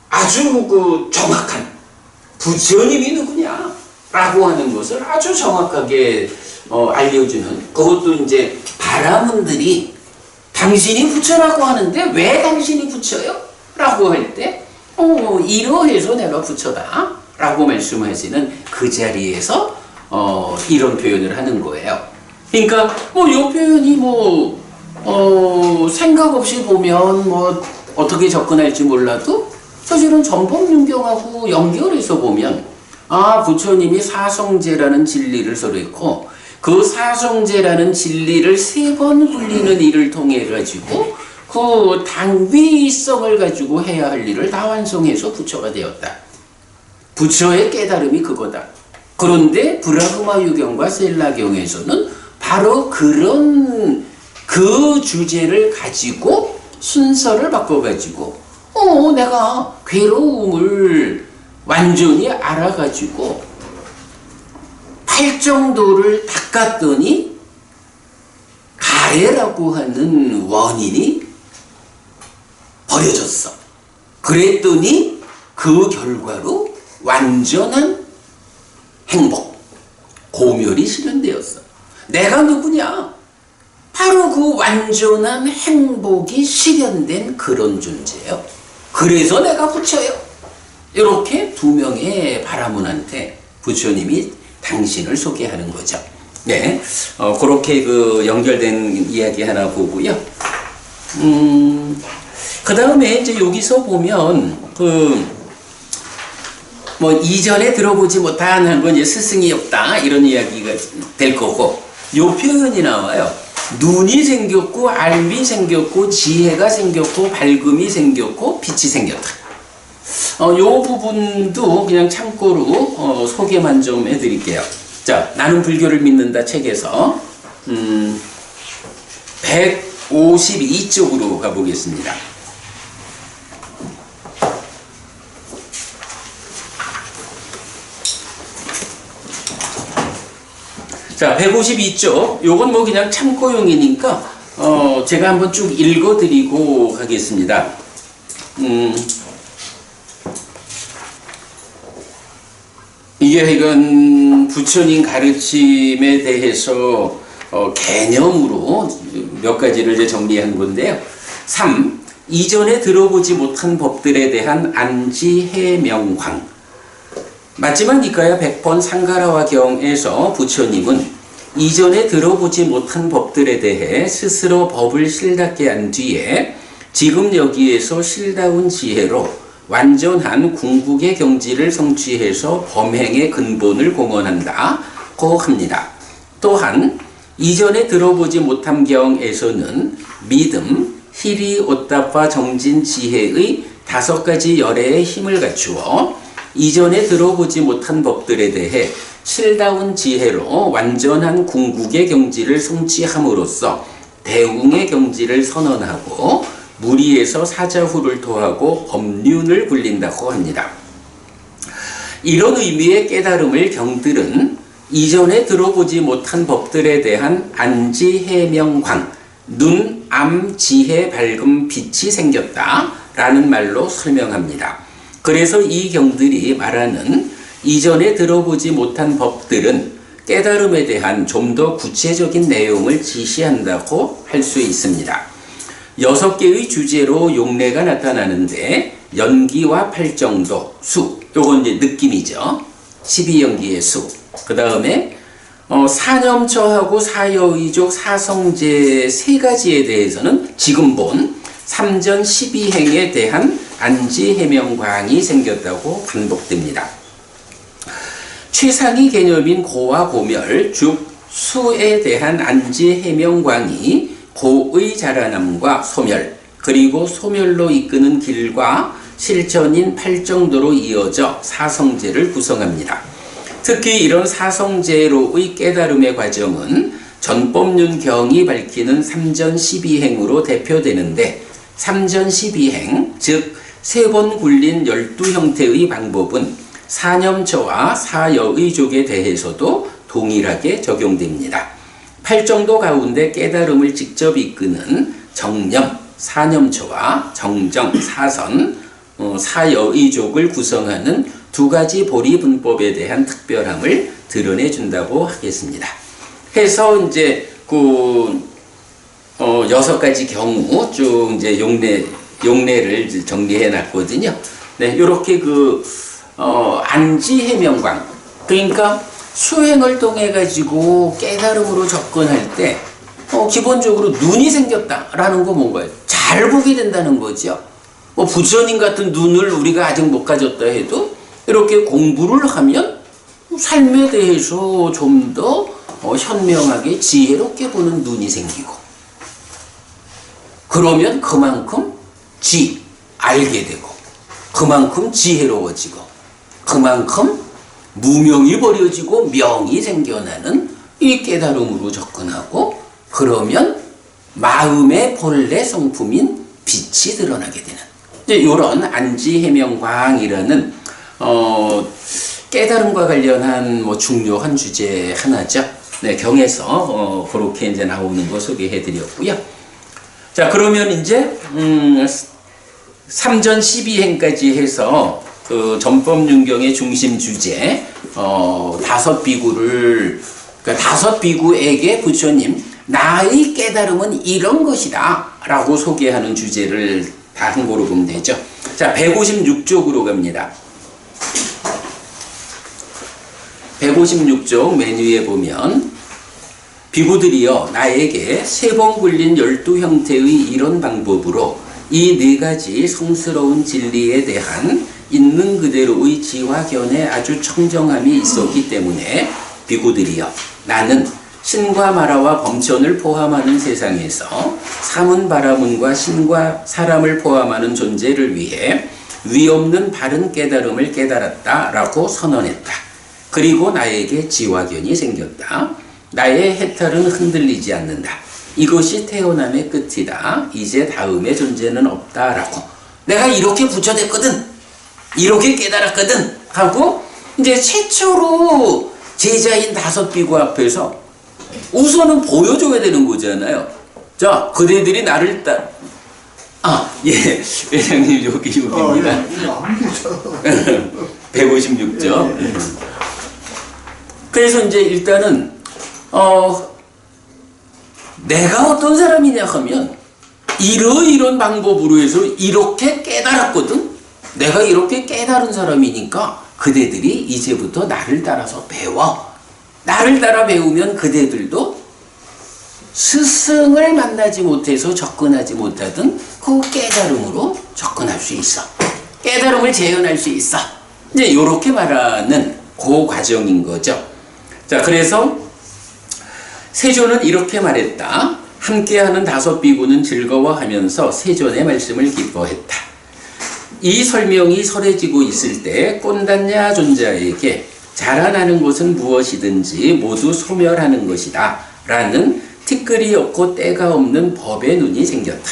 아주 정확한 부처님이 누구냐 라고 하는 것을 아주 정확하게 알려주는, 그것도 이제 바라문들이 당신이 부처라고 하는데 왜 당신이 부처요? 라고 할 때 이러해서 내가 부처다 라고 말씀하시는 그 자리에서 이런 표현을 하는 거예요. 그러니까 이 표현이 생각 없이 보면 어떻게 접근할지 몰라도 사실은 전법윤경하고 연결해서 보면, 부처님이 사성제라는 진리를 설했고, 그 사성제라는 진리를 3번 흘리는 일을 통해 가지고 그 당위성을 가지고 해야 할 일을 다 완성해서 부처가 되었다. 부처의 깨달음이 그거다. 그런데 브라흐마유경과 셀라경에서는 바로 그런 그 주제를 가지고 순서를 바꿔가지고 내가 괴로움을 완전히 알아가지고 팔정도를 닦았더니 가래라고 하는 원인이 버려졌어. 그랬더니 그 결과로 완전한 행복, 고멸이 실현되었어. 내가 누구냐? 바로 그 완전한 행복이 실현된 그런 존재예요. 그래서 내가 부처예요. 이렇게 2명의 바라문한테 부처님이 당신을 소개하는 거죠. 네, 그렇게 그 연결된 이야기 하나 보고요. 그 다음에 이제 여기서 보면 뭐 이전에 들어보지 못한 건 이제 스승이 없다 이런 이야기가 될 거고, 요 표현이 나와요. 눈이 생겼고 알미 생겼고 지혜가 생겼고 밝음이 생겼고 빛이 생겼다. 요 부분도 그냥 참고로 소개만 좀 해드릴게요. 자, 나는 불교를 믿는다 책에서 152쪽으로 가보겠습니다. 자, 152쪽. 요건 뭐 그냥 참고용이니까 제가 한번 쭉 읽어드리고 가겠습니다. 이건 부처님 가르침에 대해서 개념으로 몇 가지를 이제 정리한 건데요. 3. 이전에 들어보지 못한 법들에 대한 안지해명광. 맞지만 니까야 100번 상가라와 경에서 부처님은 이전에 들어보지 못한 법들에 대해 스스로 법을 실답게 한 뒤에 지금 여기에서 실다운 지혜로 완전한 궁극의 경지를 성취해서 범행의 근본을 공언한다고 합니다. 또한 이전에 들어보지 못한 경에서는 믿음, 희리, 오답과 정진, 지혜의 5가지 열애의 힘을 갖추어 이전에 들어보지 못한 법들에 대해 실다운 지혜로 완전한 궁극의 경지를 성취함으로써 대웅의 경지를 선언하고 무리에서 사자후를 토하고 법륜을 굴린다고 합니다. 이런 의미의 깨달음을 경들은 이전에 들어보지 못한 법들에 대한 안지해명광, 눈, 암, 지혜, 밝음, 빛이 생겼다 라는 말로 설명합니다. 그래서 이 경들이 말하는 이전에 들어보지 못한 법들은 깨달음에 대한 좀 더 구체적인 내용을 지시한다고 할 수 있습니다. 6개의 주제로 용례가 나타나는데 연기와 팔정도, 수, 요건 이제 느낌이죠. 12연기의 수. 그 다음에 사념처하고 사여의족, 사성제 3가지에 대해서는 지금 본 삼전 12행에 대한 안지해명광이 생겼다고 반복됩니다. 최상위 개념인 고와 고멸, 즉 수에 대한 안지해명광이 고의 자라남과 소멸, 그리고 소멸로 이끄는 길과 실천인 팔정도로 이어져 사성제를 구성합니다. 특히 이런 사성제로의 깨달음의 과정은 전법륜경이 밝히는 삼전 12행으로 대표되는데, 삼전 12행, 즉 3번 굴린 12형태의 방법은 사념처와 사여의족에 대해서도 동일하게 적용됩니다. 팔정도 가운데 깨달음을 직접 이끄는 정념, 사념처와 정정, 사선, 사여의족을 구성하는 2가지 보리분법에 대한 특별함을 드러내준다고 하겠습니다. 해서 이제 6가지 경우 쭉 이제 용례를 정리해 놨거든요. 네, 요렇게 안지해명광. 그러니까 수행을 통해 가지고 깨달음으로 접근할 때, 기본적으로 눈이 생겼다라는 거 뭔가요? 잘 보게 된다는 거죠. 부처님 같은 눈을 우리가 아직 못 가졌다 해도 이렇게 공부를 하면 삶에 대해서 좀 더 현명하게 지혜롭게 보는 눈이 생기고, 그러면 그만큼 알게 되고, 그만큼 지혜로워지고, 그만큼 무명이 버려지고 명이 생겨나는 이 깨달음으로 접근하고, 그러면 마음의 본래 성품인 빛이 드러나게 되는 이런 안지해명광이라는 깨달음과 관련한 중요한 주제 하나죠. 네, 경에서 그렇게 이제 나오는 거 소개해 드렸고요. 자, 그러면 이제 삼전 12행까지 해서 전법륜경의 중심 주제 5비구를, 그러니까 5비구에게 부처님 나의 깨달음은 이런 것이다 라고 소개하는 주제를 다 한 거로 보면 되죠. 자, 156쪽으로 갑니다. 156쪽 맨 위에 보면 비구들이여 나에게 세 번 굴린 12형태의 이런 방법으로 이 네 가지 성스러운 진리에 대한 있는 그대로의 지화견에 아주 청정함이 있었기 때문에 비구들이여 나는 신과 마라와 범천을 포함하는 세상에서 사문 바라문과 신과 사람을 포함하는 존재를 위해 위없는 바른 깨달음을 깨달았다라고 선언했다. 그리고 나에게 지화견이 생겼다. 나의 해탈은 흔들리지 않는다. 이것이 태어남의 끝이다. 이제 다음의 존재는 없다라고. 내가 이렇게 부처됐거든. 이렇게 깨달았거든. 하고 이제 최초로 제자인 5비구 앞에서 우선은 보여줘야 되는 거잖아요. 자, 그대들이 나를 예, 회장님 여기입니다. 156죠. 그래서 이제 일단은 내가 어떤 사람이냐 하면 이런 방법으로 해서 이렇게 깨달았거든. 내가 이렇게 깨달은 사람이니까 그대들이 이제부터 나를 따라서 배워. 나를 따라 배우면 그대들도 스승을 만나지 못해서 접근하지 못하던 그 깨달음으로 접근할 수 있어. 깨달음을 재현할 수 있어. 이제 이렇게 말하는 그 과정인 거죠. 자, 그래서 세존은 이렇게 말했다. 함께하는 5비구는 즐거워하면서 세존의 말씀을 기뻐했다. 이 설명이 설해지고 있을 때 꼰단냐 존자에게 자라나는 것은 무엇이든지 모두 소멸하는 것이다 라는 티끌이 없고 때가 없는 법의 눈이 생겼다.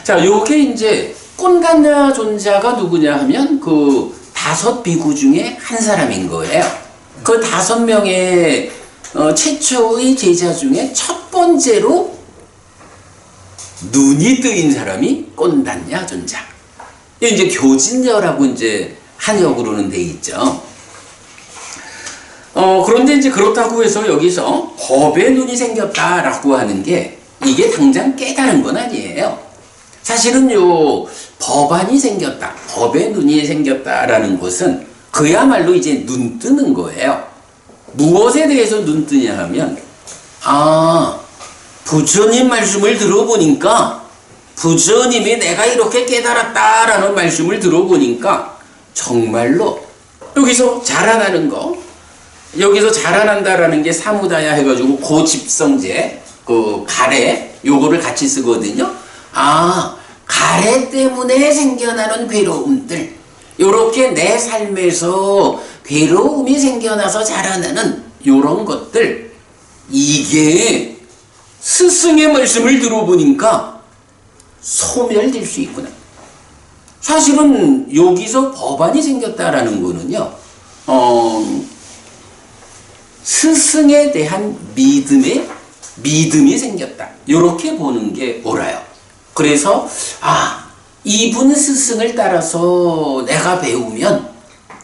자, 요게 이제 꼰단냐 존자가 누구냐 하면 그 5비구 중에 한 사람인 거예요. 그 5명의 최초의 제자 중에 첫 번째로 눈이 뜨인 사람이 꼰단냐 존자. 이제 교진녀라고 이제 한역으로는 돼 있죠. 그런데 이제 그렇다고 해서 여기서 법의 눈이 생겼다라고 하는 게 이게 당장 깨달은 건 아니에요. 사실은 요 법안이 생겼다, 법의 눈이 생겼다라는 것은 그야말로 이제 눈 뜨는 거예요. 무엇에 대해서 눈 뜨냐 하면 부처님 말씀을 들어보니까 부처님이 내가 이렇게 깨달았다라는 말씀을 들어보니까 정말로 여기서 자라나는 거, 여기서 자라난다라는 게 사무다야 해가지고 고집성제, 그 가래, 요거를 같이 쓰거든요. 가래 때문에 생겨나는 괴로움들, 요렇게 내 삶에서 괴로움이 생겨나서 자라나는 요런 것들, 이게 스승의 말씀을 들어보니까 소멸될 수 있구나. 사실은 여기서 법안이 생겼다라는 거는요, 스승에 대한 믿음이 생겼다. 이렇게 보는 게 옳아요. 그래서 이분 스승을 따라서 내가 배우면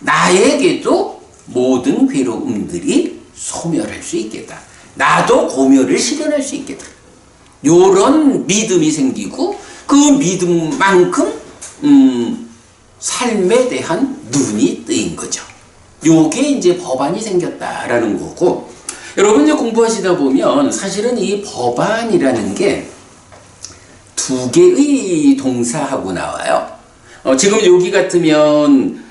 나에게도 모든 괴로움들이 소멸할 수 있겠다. 나도 고멸을 실현할 수 있겠다. 이런 믿음이 생기고 그 믿음만큼 삶에 대한 눈이 뜨인 거죠. 요게 이제 법안이 생겼다라는 거고, 여러분 이제 공부하시다 보면 사실은 이 법안이라는 게 2개의 동사하고 나와요. 지금 여기 같으면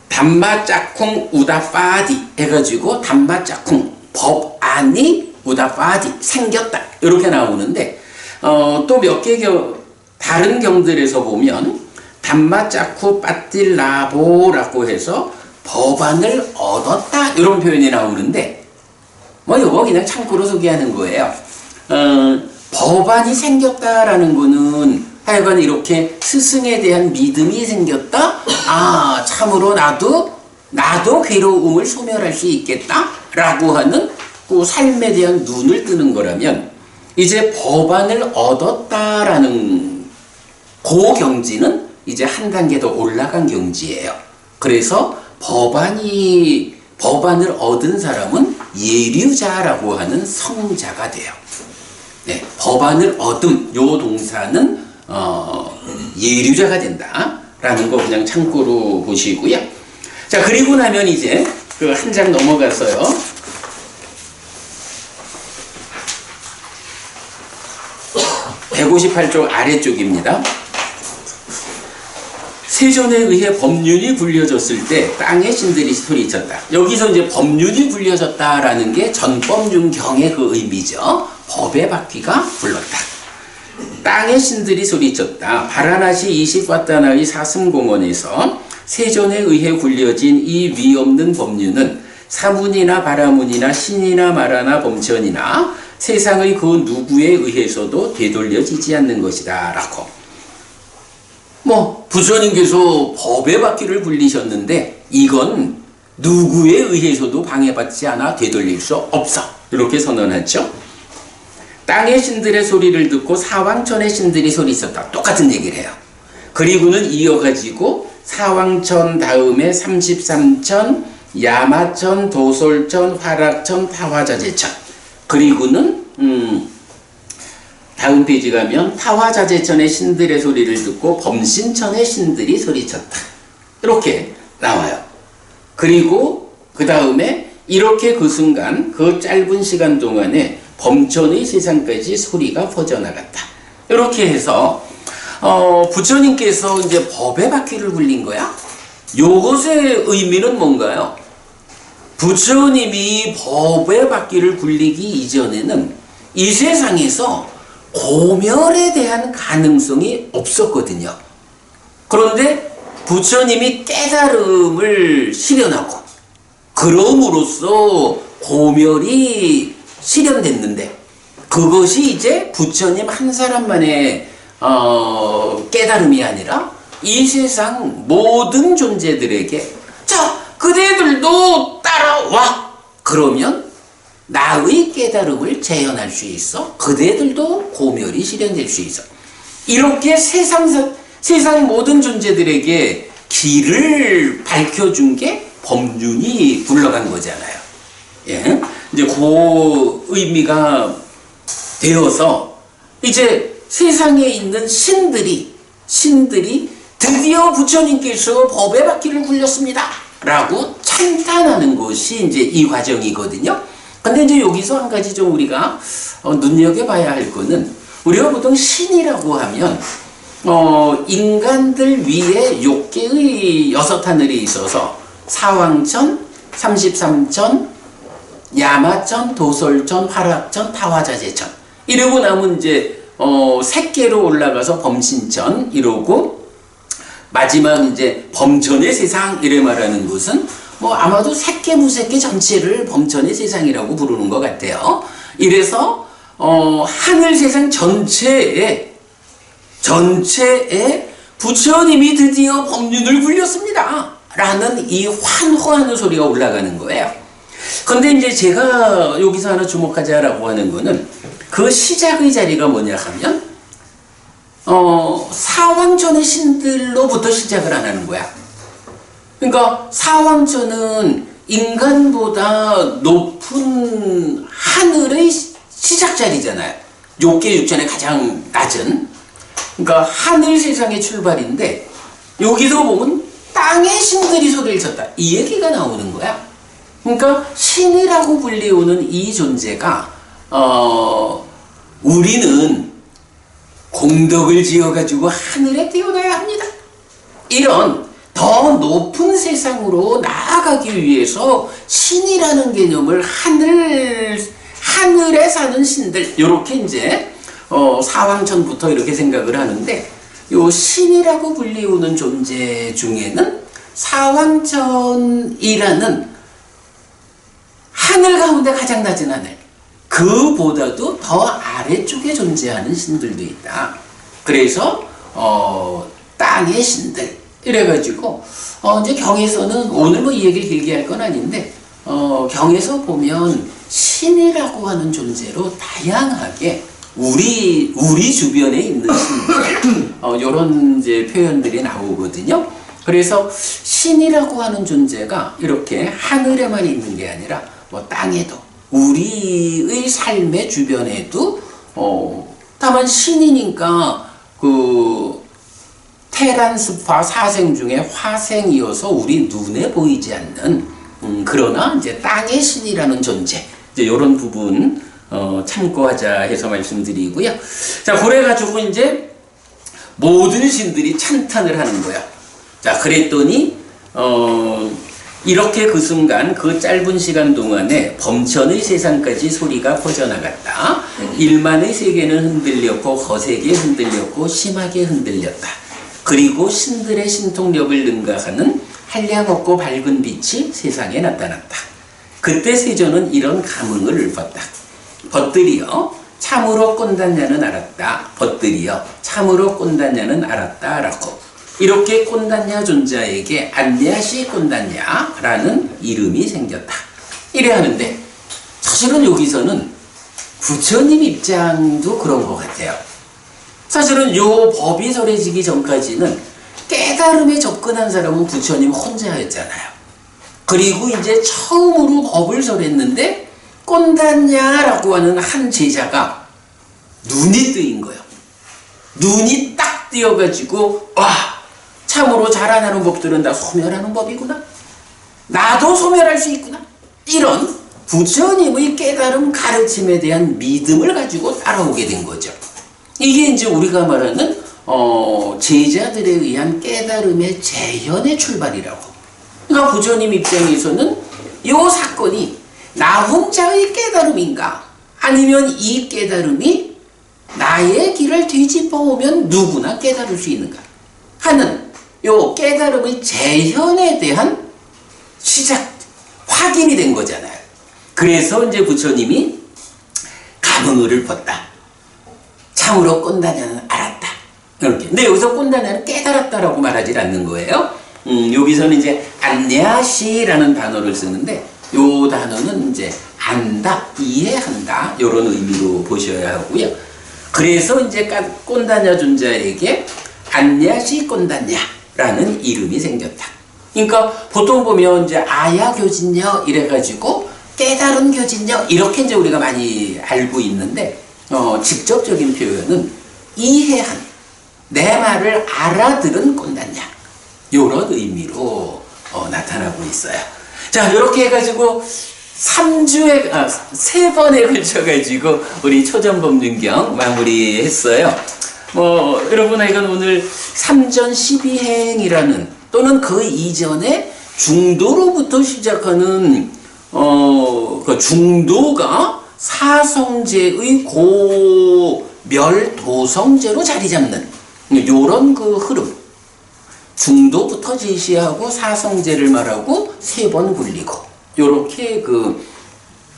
담마 짝쿵 우다파디 해가지고 담마 짝쿵 법안이 우다파디 생겼다 이렇게 나오는데, 또 몇 개 다른 경들에서 보면 담마 짝쿠 빠틸라보라고 해서 법안을 얻었다 이런 표현이 나오는데, 이거 그냥 참고로 소개하는 거예요. 법안이 생겼다라는 거는 하여간 이렇게 스승에 대한 믿음이 생겼다. 참으로 나도 괴로움을 소멸할 수 있겠다라고 하는 그 삶에 대한 눈을 뜨는 거라면, 이제 법안을 얻었다라는 그 경지는 이제 한 단계 더 올라간 경지예요. 그래서 법안을 얻은 사람은 예류자라고 하는 성자가 돼요. 네, 법안을 얻음, 요 동사는 예류자가 된다라는 거 그냥 참고로 보시고요. 자, 그리고 나면 이제 그 한 장 넘어가서요. 158쪽 아래쪽입니다. 세존에 의해 법륜이 굴려졌을 때 땅의 신들이 소리쳤다. 여기서 이제 법륜이 굴려졌다라는 게 전법륜경의 그 의미죠. 법의 바퀴가 굴렀다. 땅의 신들이 소리쳤다. 바라나시 20와타나의 사슴공원에서 세존에 의해 굴려진 이 위없는 법륜은 사문이나 바라문이나 신이나 마라나 범천이나 세상의 그 누구에 의해서도 되돌려지지 않는 것이다 라고. 부처님께서 법의 바퀴를 굴리셨는데 이건 누구에 의해서도 방해받지 않아 되돌릴 수 없어, 이렇게 선언하죠. 땅의 신들의 소리를 듣고 사왕천의 신들이 소리쳤다. 똑같은 얘기를 해요. 그리고는 이어가지고 사왕천 다음에 33천, 야마천, 도솔천, 화락천, 타화자재천. 그리고는 다음 페이지 가면 타화자재천의 신들의 소리를 듣고 범신천의 신들이 소리쳤다. 이렇게 나와요. 그리고 그 다음에 이렇게 그 순간 그 짧은 시간 동안에 범천의 세상까지 소리가 퍼져나갔다. 이렇게 해서 부처님께서 이제 법의 바퀴를 굴린 거야. 요것의 의미는 뭔가요? 부처님이 법의 바퀴를 굴리기 이전에는 이 세상에서 고멸에 대한 가능성이 없었거든요. 그런데 부처님이 깨달음을 실현하고 그럼으로써 고멸이 실현됐는데 그것이 이제 부처님 한 사람만의 깨달음이 아니라 이 세상 모든 존재들에게 자, 그대들도 따라와! 그러면 나의 깨달음을 재현할 수 있어. 그대들도 고멸이 실현될 수 있어. 이렇게 세상 모든 존재들에게 길을 밝혀준 게 법륜이 굴러간 거잖아요. 예? 이제 그 의미가 되어서 이제 세상에 있는 신들이 드디어 부처님께서 법의 바퀴를 굴렸습니다 라고 찬탄하는 것이 이제 이 과정이거든요. 근데 이제 여기서 한 가지 좀 우리가 눈여겨봐야 할 거는, 우리가 보통 신이라고 하면 인간들 위에 욕계의 6하늘이 있어서 사왕천, 33천, 야마천, 도솔천, 화락천, 타화자재천 이러고 나면 이제 색계로 올라가서 범신천 이러고 마지막 이제 범천의 세상 이래 말하는 것은 아마도 색계 무색계 전체를 범천의 세상이라고 부르는 것 같아요. 이래서 하늘 세상 전체에 부처님이 드디어 법륜을 굴렸습니다 라는 이 환호하는 소리가 올라가는 거예요. 근데 이제 제가 여기서 하나 주목하자라고 하는 거는 그 시작의 자리가 뭐냐 하면 사왕천의 신들로부터 시작을 안 하는 거야. 그러니까 사왕천은 인간보다 높은 하늘의 시작 자리잖아요. 욕계 육천의 가장 낮은. 그러니까 하늘 세상의 출발인데 여기서 보면 땅의 신들이 소리를 쳤다. 이 얘기가 나오는 거야. 그러니까 신이라고 불리우는 이 존재가 우리는 공덕을 지어가지고 하늘에 띄어나야 합니다. 이런 더 높은 세상으로 나아가기 위해서 신이라는 개념을 하늘에 사는 신들, 이렇게 이제 사왕천부터 이렇게 생각을 하는데, 요 신이라고 불리우는 존재 중에는 사왕천이라는 하늘 가운데 가장 낮은 하늘, 그보다도 더 아래쪽에 존재하는 신들도 있다. 그래서 땅의 신들 이래가지고 이제 경에서는 오늘 이 얘기를 길게 할 건 아닌데 경에서 보면 신이라고 하는 존재로 다양하게 우리 주변에 있는 신들 이런 이제 표현들이 나오거든요. 그래서 신이라고 하는 존재가 이렇게 하늘에만 있는 게 아니라 땅에도 우리의 삶의 주변에도 다만 신이니까 테란스파 사생 중에 화생이어서 우리 눈에 보이지 않는 그러나 이제 땅의 신이라는 존재. 이제 이런 부분 참고하자 해서 말씀드리고요. 자, 그래 가지고 이제 모든 신들이 찬탄을 하는 거야. 자, 그랬더니 이렇게 그 순간 그 짧은 시간 동안에 범천의 세상까지 소리가 퍼져나갔다. 일만의 세계는 흔들렸고 거세게 흔들렸고 심하게 흔들렸다. 그리고 신들의 신통력을 능가하는 한량없고 밝은 빛이 세상에 나타났다. 그때 세존은 이런 감흥을 받다. 벗들이여 참으로 꼰단냐는 알았다. 벗들이여 참으로 꼰단냐는 알았다. 라고 이렇게 꼰단냐 존자에게 안냐시 꼰단냐라는 이름이 생겼다. 이래 하는데 사실은 여기서는 부처님 입장도 그런 것 같아요. 사실은 요 법이 설해지기 전까지는 깨달음에 접근한 사람은 부처님 혼자였잖아요. 그리고 이제 처음으로 법을 설했는데 꼰단냐라고 하는 한 제자가 눈이 뜨인 거예요. 눈이 딱 뜨여가지고 와, 참으로 자라나는 법들은 다 소멸하는 법이구나. 나도 소멸할 수 있구나. 이런 부처님의 깨달음 가르침에 대한 믿음을 가지고 따라오게 된 거죠. 이게 이제 우리가 말하는 제자들에 의한 깨달음의 재현의 출발이라고. 그러니까 부처님 입장에서는 이 사건이 나 혼자의 깨달음인가? 아니면 이 깨달음이 나의 길을 뒤집어오면 누구나 깨달을 수 있는가? 하는 요 깨달음의 재현에 대한 시작, 확인이 된 거잖아요. 그래서 이제 부처님이 감흥을 벗다. 참으로 꼰단냐는 알았다. 이렇게. 근데 여기서 꼰단냐는 깨달았다라고 말하지 않는 거예요. 여기서는 이제 안냐시라는 단어를 쓰는데 요 단어는 이제 안다, 이해한다 이런 의미로 보셔야 하고요. 그래서 이제 꼰단냐 존자에게 안냐시 꼰단냐라는 이름이 생겼다. 그러니까 보통 보면 이제 아야 교진녀 이래가지고 깨달은 교진녀 이렇게 이제 우리가 많이 알고 있는데 직접적인 표현은 이해한, 내 말을 알아들은 꼰단냐 이런 의미로 나타나고 있어요. 자, 이렇게 해가지고 3번에 걸쳐가지고 우리 초전법륜경 마무리했어요. 여러분, 이건 오늘 삼전 12행이라는 또는 그 이전에 중도로부터 시작하는 그 중도가 사성제의 고멸도성제로 자리 잡는 요런 그 흐름. 중도부터 제시하고 사성제를 말하고 3번 굴리고 요렇게 그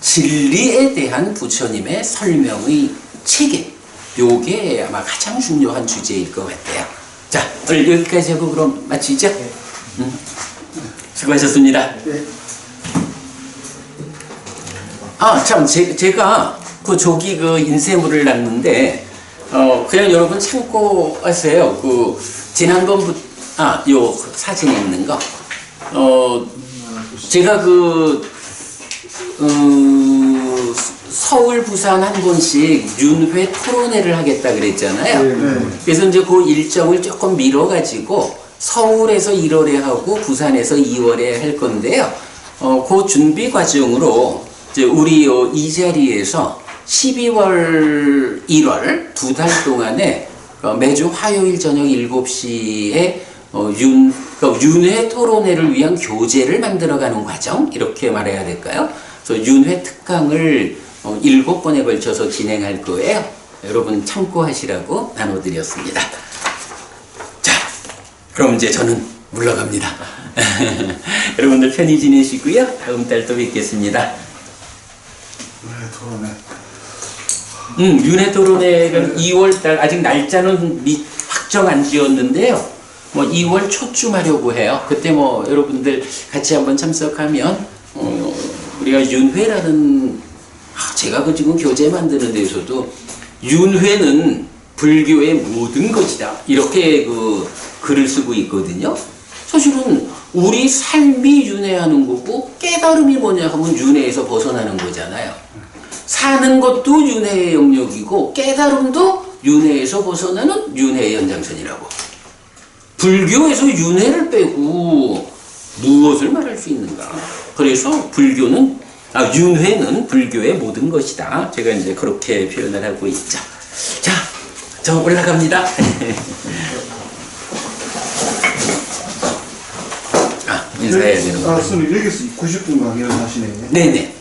진리에 대한 부처님의 설명의 체계, 요게 아마 가장 중요한 주제일 것 같아요. 자, 오늘 여기까지 하고 그럼 마치죠? 네. 수고하셨습니다. 네. 참, 제가 그 조기 그 인쇄물을 놨는데 그냥 여러분 참고하세요. 그 지난번부터 요 사진에 있는 거 제가 그 서울 부산 한 번씩 윤회 토론회를 하겠다 그랬잖아요. 네. 그래서 이제 그 일정을 조금 미뤄가지고 서울에서 1월에 하고 부산에서 2월에 할 건데요. 그 준비 과정으로 이제 우리 이 자리에서 12월, 1월 2달 동안에 매주 화요일 저녁 7시에 윤회 토론회를 위한 교재를 만들어가는 과정, 이렇게 말해야 될까요? 그래서 윤회 특강을 7번에 걸쳐서 진행할 거예요. 여러분 참고하시라고 나눠드렸습니다. 자, 그럼 이제 저는 물러갑니다. 여러분들 편히 지내시고요. 다음 달 또 뵙겠습니다. 윤회 토론회는 2월달, 아직 날짜는 확정 안 지었는데요. 2월 초쯤 하려고 해요. 그때 여러분들 같이 한번 참석하면 우리가 윤회라는 제가 지금 교재 만드는 데서도 윤회는 불교의 모든 것이다 이렇게 글을 쓰고 있거든요. 사실은 우리 삶이 윤회하는 거고 깨달음이 뭐냐 하면 윤회에서 벗어나는 거잖아요. 사는 것도 윤회의 영역이고 깨달음도 윤회에서 벗어나는 윤회의 연장선이라고. 불교에서 윤회를 빼고 무엇을 말할 수 있는가? 그래서 윤회는 불교의 모든 것이다. 제가 이제 그렇게 표현을 하고 있죠. 자, 저 올라갑니다. 인사해야 되는 거. 선생님 여기서 90분 강의를 하시네요. 네네.